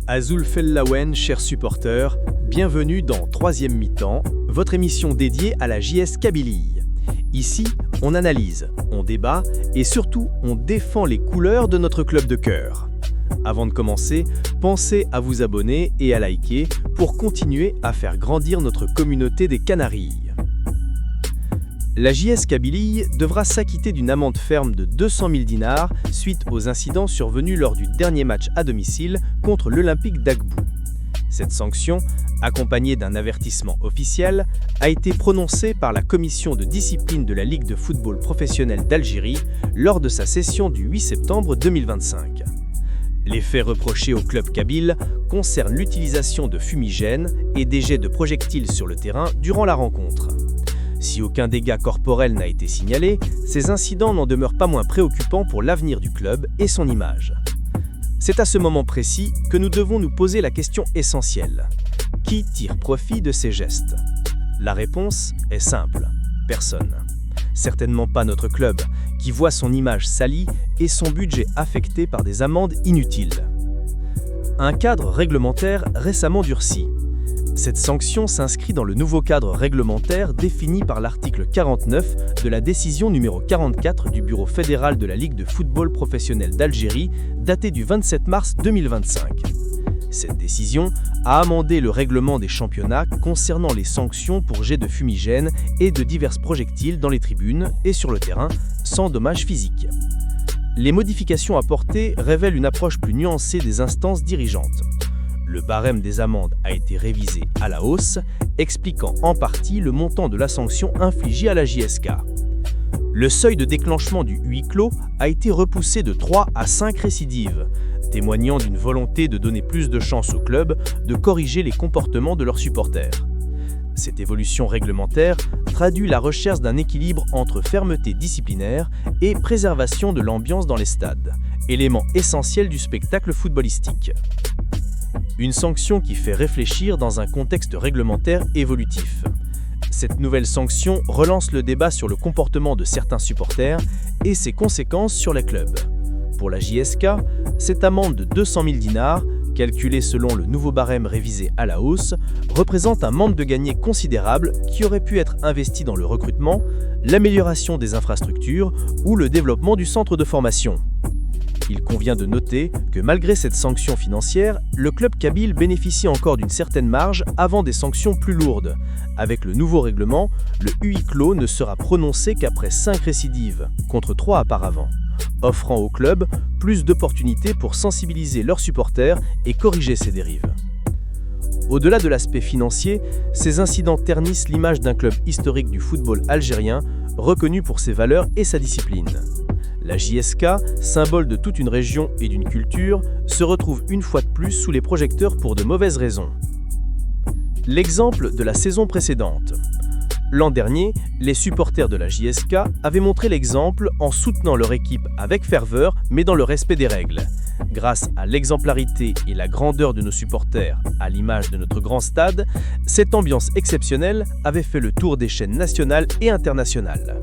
Azul Fellawen, chers supporters, bienvenue dans Troisième mi-temps, votre émission dédiée à la JS Kabylie. Ici, on analyse, on débat et surtout, on défend les couleurs de notre club de cœur. Avant de commencer, pensez à vous abonner et à liker pour continuer à faire grandir notre communauté des Canaries. La JS Kabylie devra s'acquitter d'une amende ferme de 200 000 dinars suite aux incidents survenus lors du dernier match à domicile contre l'Olympique d'Agbou. Cette sanction, accompagnée d'un avertissement officiel, a été prononcée par la commission de discipline de la Ligue de football professionnel d'Algérie lors de sa session du 8 septembre 2025. Les faits reprochés au club kabyle concernent l'utilisation de fumigènes et des jets de projectiles sur le terrain durant la rencontre. Si aucun dégât corporel n'a été signalé, ces incidents n'en demeurent pas moins préoccupants pour l'avenir du club et son image. C'est à ce moment précis que nous devons nous poser la question essentielle. Qui tire profit de ces gestes? La réponse est simple. Personne. Certainement pas notre club, qui voit son image salie et son budget affecté par des amendes inutiles. Un cadre réglementaire récemment durci. Cette sanction s'inscrit dans le nouveau cadre réglementaire défini par l'article 49 de la décision numéro 44 du Bureau fédéral de la Ligue de football professionnel d'Algérie, datée du 27 mars 2025. Cette décision a amendé le règlement des championnats concernant les sanctions pour jet de fumigène et de divers projectiles dans les tribunes et sur le terrain, sans dommages physiques. Les modifications apportées révèlent une approche plus nuancée des instances dirigeantes. Le barème des amendes a été révisé à la hausse, expliquant en partie le montant de la sanction infligée à la JSK. Le seuil de déclenchement du huis clos a été repoussé de 3 à 5 récidives, témoignant d'une volonté de donner plus de chance au club de corriger les comportements de leurs supporters. Cette évolution réglementaire traduit la recherche d'un équilibre entre fermeté disciplinaire et préservation de l'ambiance dans les stades, élément essentiel du spectacle footballistique. Une sanction qui fait réfléchir dans un contexte réglementaire évolutif. Cette nouvelle sanction relance le débat sur le comportement de certains supporters et ses conséquences sur les clubs. Pour la JSK, cette amende de 200 000 dinars, calculée selon le nouveau barème révisé à la hausse, représente un manque de gagné considérable qui aurait pu être investi dans le recrutement, l'amélioration des infrastructures ou le développement du centre de formation. Il convient de noter que malgré cette sanction financière, le club kabyle bénéficie encore d'une certaine marge avant des sanctions plus lourdes. Avec le nouveau règlement, le huis clos ne sera prononcé qu'après 5 récidives, contre 3 auparavant, offrant au club plus d'opportunités pour sensibiliser leurs supporters et corriger ces dérives. Au-delà de l'aspect financier, ces incidents ternissent l'image d'un club historique du football algérien, reconnu pour ses valeurs et sa discipline. La JSK, symbole de toute une région et d'une culture, se retrouve une fois de plus sous les projecteurs pour de mauvaises raisons. L'exemple de la saison précédente. L'an dernier, les supporters de la JSK avaient montré l'exemple en soutenant leur équipe avec ferveur mais dans le respect des règles. Grâce à l'exemplarité et la grandeur de nos supporters, à l'image de notre grand stade, cette ambiance exceptionnelle avait fait le tour des chaînes nationales et internationales.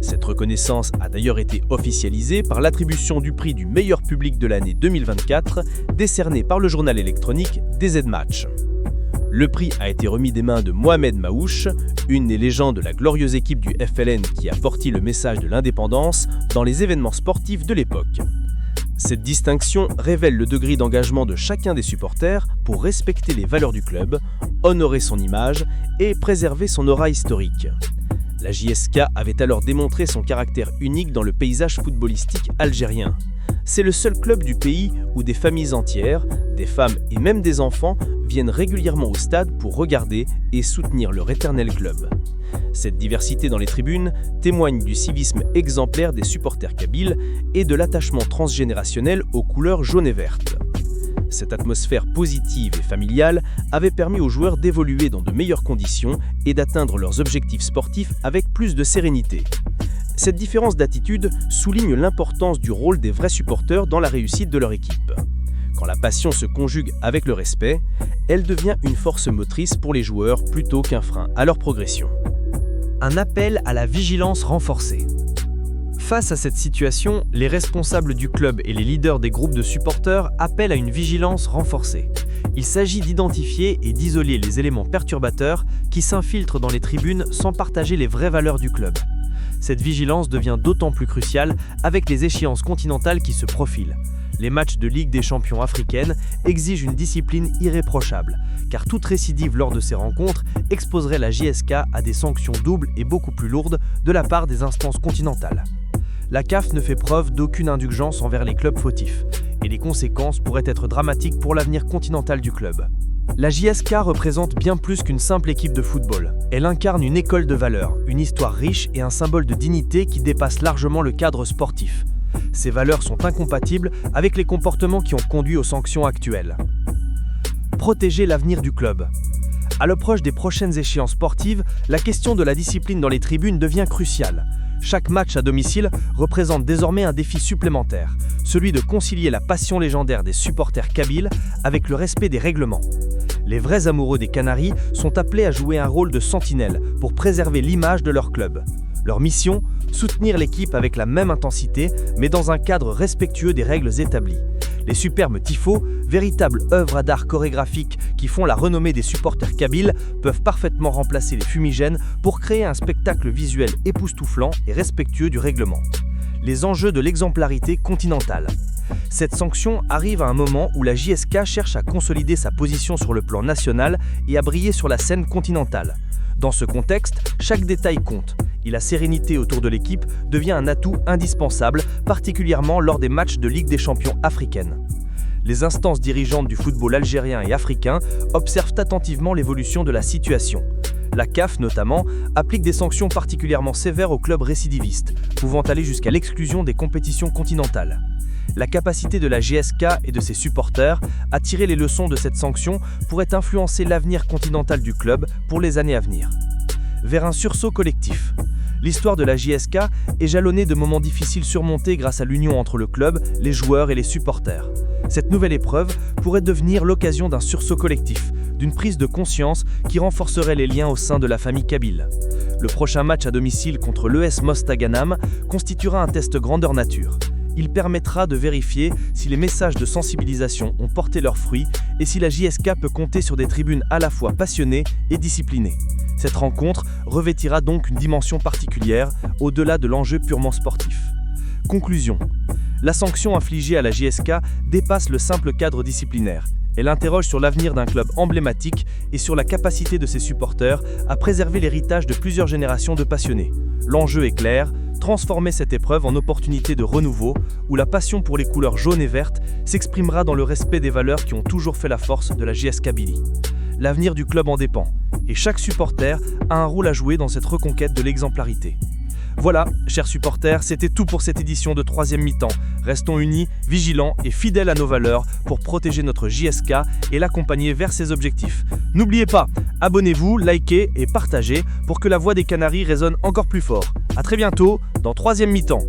Cette reconnaissance a d'ailleurs été officialisée par l'attribution du prix du meilleur public de l'année 2024, décerné par le journal électronique DZ Match. Le prix a été remis des mains de Mohamed Maouche, une des légendes de la glorieuse équipe du FLN qui a porté le message de l'indépendance dans les événements sportifs de l'époque. Cette distinction révèle le degré d'engagement de chacun des supporters pour respecter les valeurs du club, honorer son image et préserver son aura historique. La JSK avait alors démontré son caractère unique dans le paysage footballistique algérien. C'est le seul club du pays où des familles entières, des femmes et même des enfants viennent régulièrement au stade pour regarder et soutenir leur éternel club. Cette diversité dans les tribunes témoigne du civisme exemplaire des supporters kabyles et de l'attachement transgénérationnel aux couleurs jaune et verte. Cette atmosphère positive et familiale avait permis aux joueurs d'évoluer dans de meilleures conditions et d'atteindre leurs objectifs sportifs avec plus de sérénité. Cette différence d'attitude souligne l'importance du rôle des vrais supporters dans la réussite de leur équipe. Quand la passion se conjugue avec le respect, elle devient une force motrice pour les joueurs plutôt qu'un frein à leur progression. Un appel à la vigilance renforcée. Face à cette situation, les responsables du club et les leaders des groupes de supporters appellent à une vigilance renforcée. Il s'agit d'identifier et d'isoler les éléments perturbateurs qui s'infiltrent dans les tribunes sans partager les vraies valeurs du club. Cette vigilance devient d'autant plus cruciale avec les échéances continentales qui se profilent. Les matchs de Ligue des champions africaine exigent une discipline irréprochable, car toute récidive lors de ces rencontres exposerait la JSK à des sanctions doubles et beaucoup plus lourdes de la part des instances continentales. La CAF ne fait preuve d'aucune indulgence envers les clubs fautifs, et les conséquences pourraient être dramatiques pour l'avenir continental du club. La JSK représente bien plus qu'une simple équipe de football. Elle incarne une école de valeurs, une histoire riche et un symbole de dignité qui dépasse largement le cadre sportif. Ces valeurs sont incompatibles avec les comportements qui ont conduit aux sanctions actuelles. Protéger l'avenir du club. À l'approche des prochaines échéances sportives, la question de la discipline dans les tribunes devient cruciale. Chaque match à domicile représente désormais un défi supplémentaire, celui de concilier la passion légendaire des supporters kabyles avec le respect des règlements. Les vrais amoureux des Canaries sont appelés à jouer un rôle de sentinelle pour préserver l'image de leur club. Leur mission, soutenir l'équipe avec la même intensité, mais dans un cadre respectueux des règles établies. Les superbes tifos, véritables œuvres d'art chorégraphiques qui font la renommée des supporters kabyles, peuvent parfaitement remplacer les fumigènes pour créer un spectacle visuel époustouflant et respectueux du règlement. Les enjeux de l'exemplarité continentale. Cette sanction arrive à un moment où la JSK cherche à consolider sa position sur le plan national et à briller sur la scène continentale. Dans ce contexte, chaque détail compte, et la sérénité autour de l'équipe devient un atout indispensable, particulièrement lors des matchs de Ligue des champions africaine. Les instances dirigeantes du football algérien et africain observent attentivement l'évolution de la situation. La CAF, notamment, applique des sanctions particulièrement sévères aux clubs récidivistes, pouvant aller jusqu'à l'exclusion des compétitions continentales. La capacité de la JSK et de ses supporters à tirer les leçons de cette sanction pourrait influencer l'avenir continental du club pour les années à venir. Vers un sursaut collectif. L'histoire de la JSK est jalonnée de moments difficiles surmontés grâce à l'union entre le club, les joueurs et les supporters. Cette nouvelle épreuve pourrait devenir l'occasion d'un sursaut collectif, d'une prise de conscience qui renforcerait les liens au sein de la famille kabyle. Le prochain match à domicile contre l'ES Mostaganem constituera un test grandeur nature. Il permettra de vérifier si les messages de sensibilisation ont porté leurs fruits et si la JSK peut compter sur des tribunes à la fois passionnées et disciplinées. Cette rencontre revêtira donc une dimension particulière, au-delà de l'enjeu purement sportif. Conclusion. La sanction infligée à la JSK dépasse le simple cadre disciplinaire. Elle interroge sur l'avenir d'un club emblématique et sur la capacité de ses supporters à préserver l'héritage de plusieurs générations de passionnés. L'enjeu est clair, transformer cette épreuve en opportunité de renouveau, où la passion pour les couleurs jaunes et vertes s'exprimera dans le respect des valeurs qui ont toujours fait la force de la JS Kabylie. L'avenir du club en dépend, et chaque supporter a un rôle à jouer dans cette reconquête de l'exemplarité. Voilà, chers supporters, c'était tout pour cette édition de 3e mi-temps. Restons unis, vigilants et fidèles à nos valeurs pour protéger notre JSK et l'accompagner vers ses objectifs. N'oubliez pas, abonnez-vous, likez et partagez pour que la voix des Canaries résonne encore plus fort. À très bientôt dans 3e mi-temps.